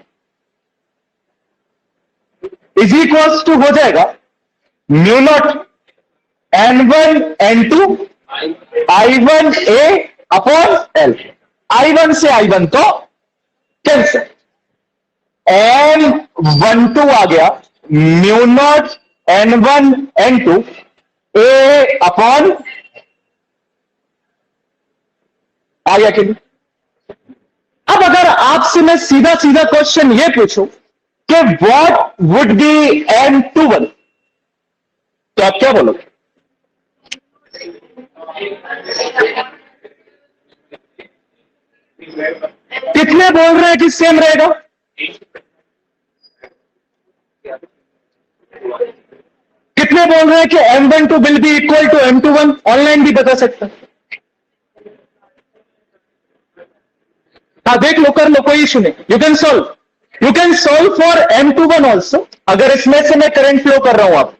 is equals to हो जाएगा mu naught N1 N2 I1 A upon L। I1 से I1 तो कैंसिल, M12 आ गया mu naught N1 N2 A upon, आ गया कि नहीं। अब अगर आपसे मैं सीधा सीधा क्वेश्चन ये पूछूं कि व्हाट वुड बी M21, तो आप क्या बोलोगे, कितने बोल रहे हैं कि सेम रहेगा, कितने बोल रहे हैं कि M12 will be equal to M21, online भी बता सकता है। हाँ देख लो, कर लो, कोई इशू नहीं। You can solve for M21 also. अगर इसमें से मैं करंट फ्लो कर रहा हूं आप,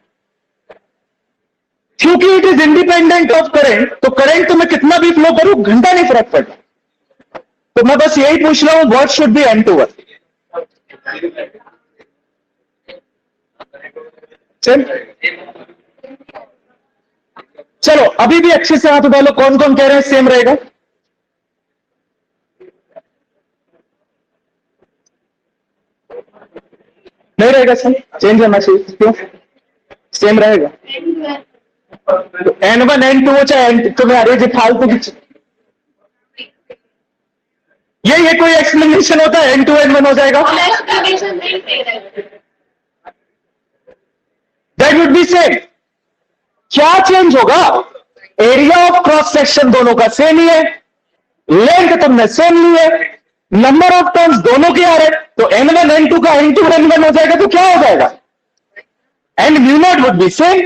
क्योंकि it is independent of current, तो करंट तो मैं कितना भी फ्लो करूं घंटा नहीं फर्क पड़ता। तो मैं बस यही पूछ रहा हूं व्हाट शुड बी M21। चलो अभी भी अच्छे से हाथ उठा लो, कौन कौन कह रहे हैं सेम रहेगा। नहीं रहेगा सर, चेंज होना चाहिए, क्यों सेम रहेगा। N1 N2 चाहे तुम्हें अरे जो फालतू की ये कोई एक्सप्लेनेशन होता है, N2 N1 हो जाएगा, दैट वुड बी सेम। क्या चेंज होगा, एरिया ऑफ क्रॉस सेक्शन दोनों का सेम ही है, लेंथ तुमने सेम ली है, नंबर ऑफ टर्न्स दोनों के आ रहे, तो N1 N2 का N2 N1 हो जाएगा, तो क्या हो जाएगा, and mu naught would be same,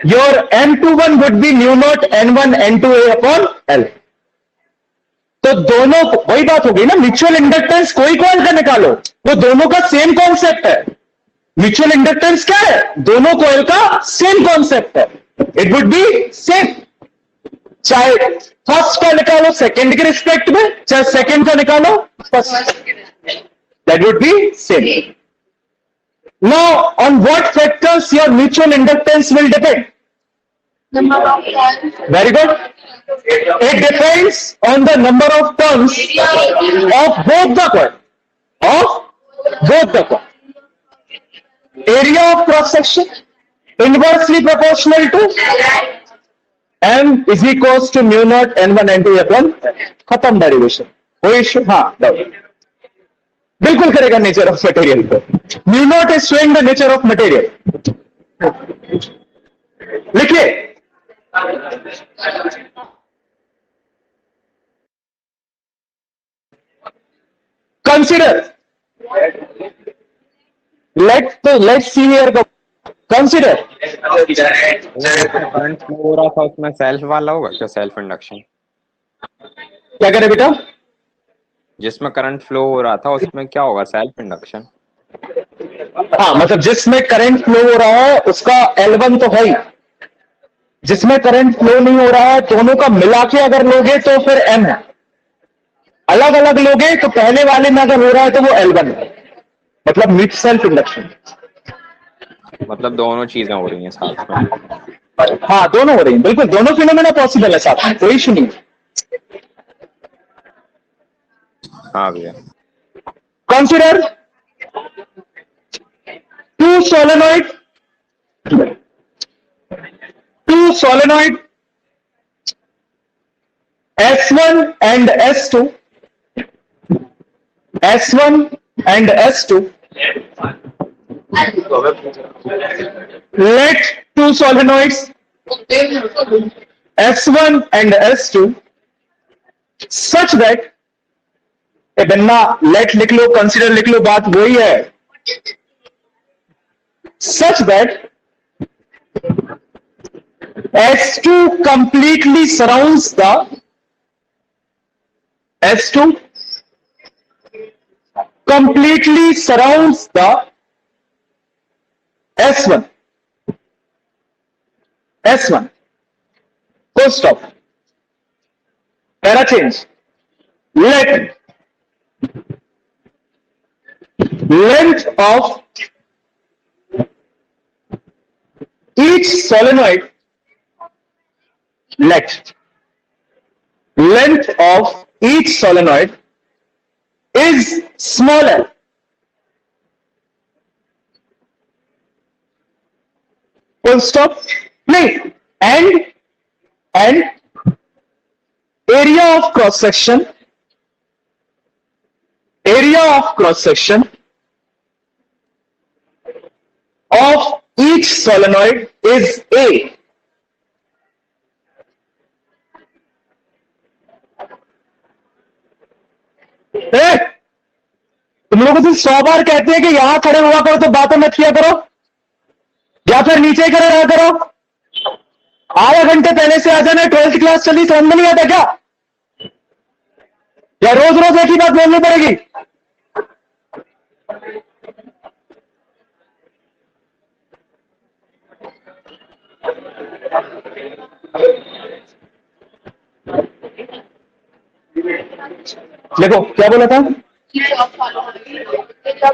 your M21 would be mu naught N1 N2 A upon L। तो दोनों वही बात होगी ना, म्यूचुअल इंडक्टेंस कोई कॉइल का निकालो, वो दोनों का सेम कॉन्सेप्ट है। म्यूचुअल इंडक्टेंस क्या है, दोनों कॉइल का सेम कॉन्सेप्ट है, इट वुड बी सेम। चाहे फर्स्ट का निकालो सेकंड के रिस्पेक्ट में, चाहे सेकंड का निकालो first. That would be same. Now, on what factors your mutual inductance will depend? Number of turns. Very good. It depends on the number of turns of both the coil. Of both the coil. Area of cross section inversely proportional to M is equals to mu naught N1 N2 upon खत्म derivation. कोई issue? हाँ, doubt बिल्कुल करेगा nature of material को. Mu naught is showing the nature of material. लिखिए, consider, let's see here. Consider current flow हो रहा था उसमें सेल्फ वाला होगा क्या, सेल्फ इंडक्शन? क्या करे बेटा? जिसमें करंट फ्लो हो रहा था उसमें क्या होगा, सेल्फ इंडक्शन? हाँ, मतलब जिसमें करंट फ्लो हो रहा है उसका L1 तो है ही. जिसमें करंट फ्लो नहीं हो रहा है दोनों का मिला के अगर लोगे तो फिर M है. अलग अलग लोगे तो पहले वाले में अगर हो रहा है तो वो L1 है. मतलब मिड सेल्फ इंडक्शन. मतलब दोनों चीजें हो रही हैं साथ में? हाँ, दोनों हो रही हैं. बिल्कुल दोनों फिनोमेना पॉसिबल है साथ में, कोई इशू नहीं. हाँ भैया. Consider two solenoid S1 and S2. S1 and S2. Let two solenoids S1 and S2 such that Banna let लिख लो, कंसिडर लिख लो, बात वही है. Such that S2 completely surrounds the S2 completely surrounds the S1. S1. Full stop. Para change. Let length of each solenoid, let length of each solenoid is smaller. Full stop. नहीं, and area of cross section of each solenoid is A. तुम लोगों से 100 बार कहते हैं कि यहां खड़े हुआ करो तो बातें मत किया करो, या फिर नीचे खड़े रहा करो. आधे घंटे पहले से आ जाना. 12th क्लास चली, समझ में नहीं आता क्या? या रोज रोज एक ही बात बोलनी पड़ेगी? देखो क्या बोला था.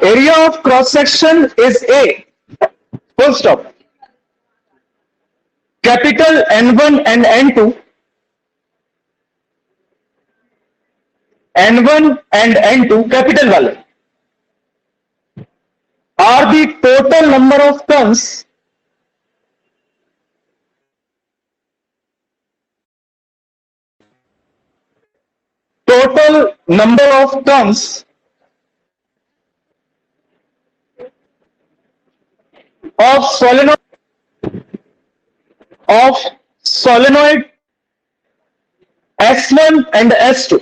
Area of cross section is a. Full stop. Capital N1 and N2, N1 and N2 capital वाले are the total number of turns of solenoid S1 and S2.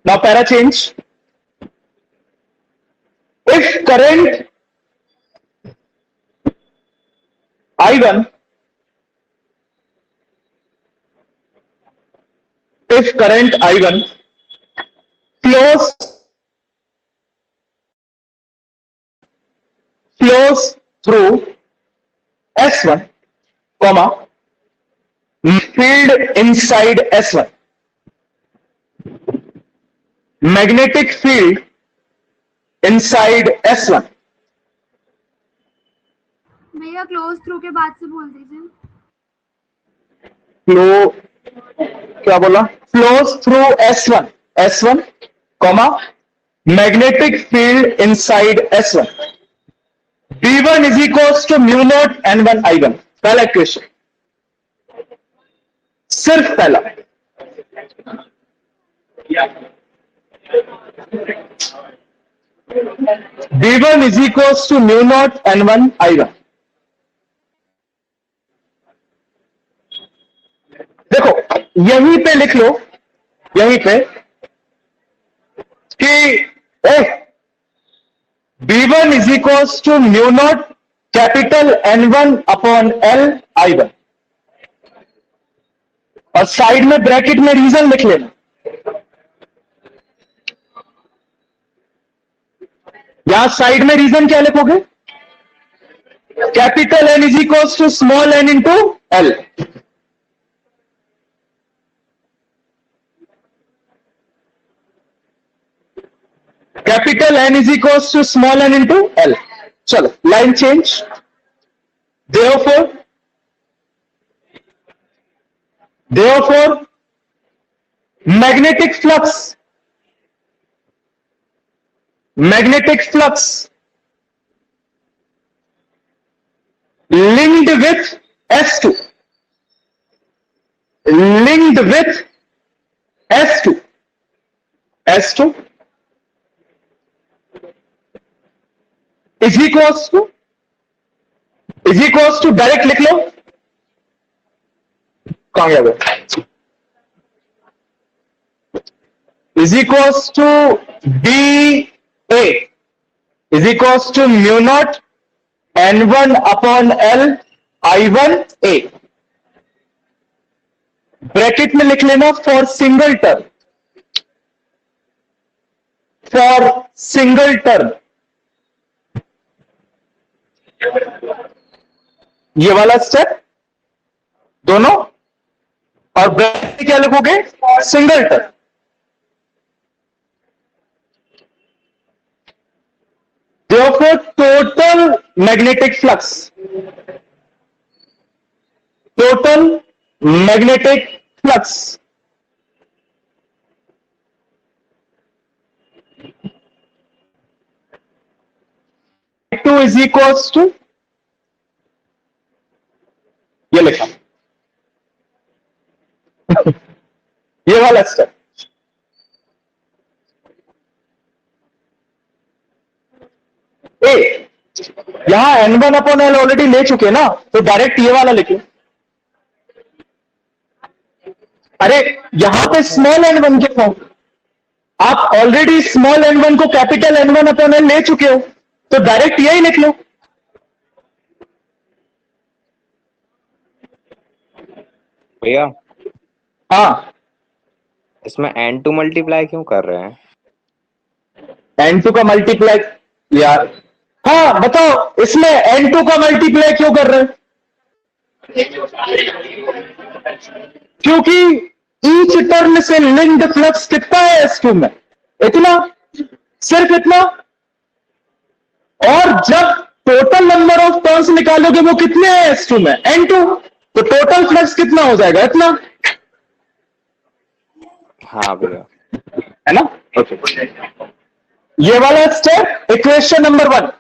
Now para change. If current I1 flows through S1, filled inside S1. magnetic field inside S1. भैया close through के बाद से बोल दीजिए। Flow, क्या बोला? Flows through S1 comma magnetic field inside S1. B1 is equals to mu naught N1 I1. पहला question, सिर्फ पहला। B1 is equals to mu naught N1 I1. देखो यहीं पे लिख लो, यहीं पे कि B1 is equals to mu naught capital N1 upon L I1, और साइड में ब्रैकेट में रीजन लिख लेना। यहां साइड में रीजन क्या लिखोगे? Capital N is equals to small n into L। Capital N is equals to small n into L। चलो line change. Therefore magnetic flux linked with S2 is equals to direct लिख लो, कहां गया वो? is equals to BA is equals to mu naught N1 upon L I1A. Bracket में लिख लेना for single term, ये वाला स्टेप दोनों, और ब्रैकेट में क्या लिखोगे? Single term. Therefore total magnetic flux I2 is equals to, ये लिखा ये वाला स्टेप। यहां N1 अपॉन L ऑलरेडी ले चुके ना, तो डायरेक्ट ये वाला लिखे। अरे यहां पे स्मॉल n1 के फॉर्म, आप ऑलरेडी स्मॉल n1 को कैपिटल N1 अपॉन L ले चुके हो, तो डायरेक्ट यही लिख लो। भैया हाँ, इसमें N2 मल्टीप्लाई क्यों कर रहे हैं? N2 का मल्टीप्लाई यार, हाँ बताओ, इसमें N2 का मल्टीप्लाई क्यों कर रहे हैं? क्योंकि ईच टर्न से लिंक्ड फ्लक्स कितना है S2 में? इतना, सिर्फ इतना। और जब टोटल नंबर ऑफ टर्न्स निकालोगे वो कितने हैं S2 में? N2। तो टोटल फ्लक्स कितना हो जाएगा? इतना। हाँ भैया, है ना? ओके, ये वाला step equation number 1।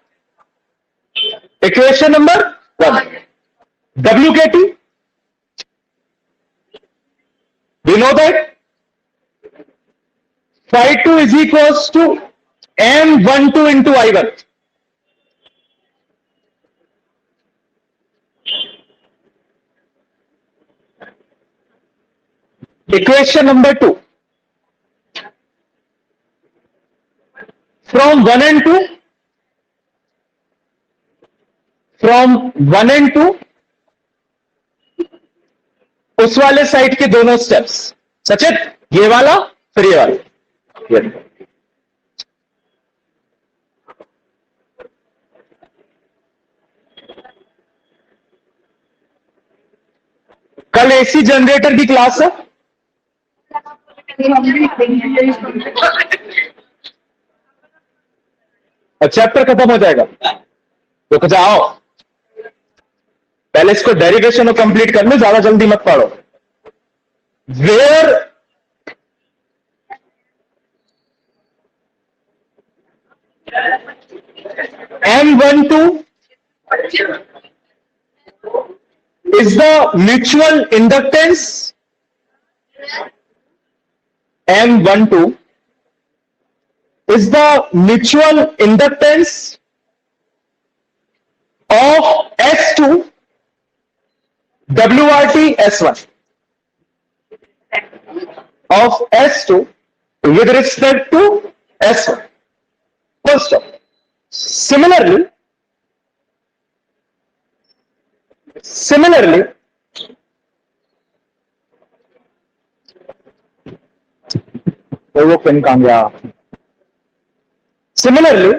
WKT, we know that phi2 is equals to M12 into I1. Equation number 2. From 1 and 2 उस वाले साइड के दोनों स्टेप्स, सचित ये वाला फिर ये वाला, कल एसी जनरेटर की क्लास है। और चैप्टर खत्म हो जाएगा। रुक जाओ, पहले इसको डेरिवेशन कंप्लीट कर लो, ज्यादा जल्दी मत पढ़ो। Where M12 is the mutual inductance. M12 is the mutual inductance of S2 WRT S1 of S2 with respect to S1. First stop. Similarly, वो पेन कहां गया? Similarly,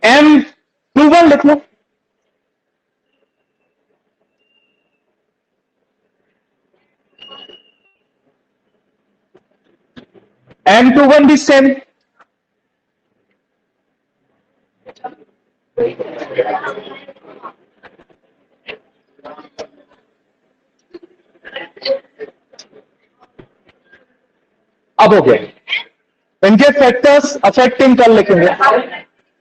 M21 लिख लो। M21 भी सेम। अब हो गया, इनके फैक्टर्स अफेक्टिंग कर लिखेंगे।